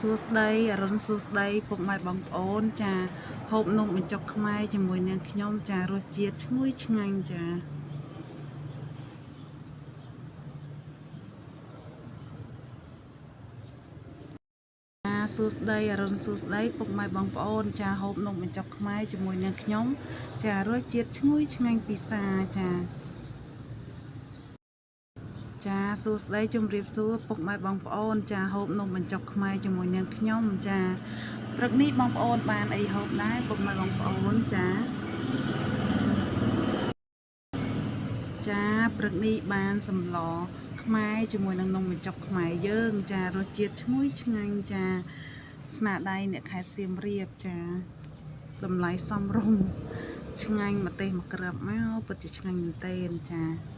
សួស្តីអរុនសួស្តីពុកម៉ែបងប្អូនចាហូបនំបញ្ចុកខ្មែរជាមួយនាងខ្ញុំចារសជាតិឈ្ងុយឆ្ងាញ់ចាសួស្តីអរុនសួស្តីពុកម៉ែបងប្អូនចាហូបនំបញ្ចុកខ្មែរជាមួយនាងខ្ញុំចារសជាតិឈ្ងុយឆ្ងាញ់ពិសាចាសួស្តីជម្រាបសួរពុកម៉ែបងប្អូនចាហូបនំបញ្ចុកខ្មែរជាមួយនាងខ្ញុំចាព្រឹកនេះបងប្អូនបានអីហូបដែរពុកម៉ែបងប្អូនចាព្រឹកនេះបានសម្លខ្មែរជាមួយនឹងនំបញ្ចុកខ្មែរយើងចារសជាតិឈ្ងុយឆ្ងាញ់ចាស្នាដៃអ្នកខេត្តសៀមរាបចាតម្លៃសមរម្យឆ្ងាញ់ម្ទេសមកក្រើបមកពិតជាឆ្ងាញ់មែនទែនចា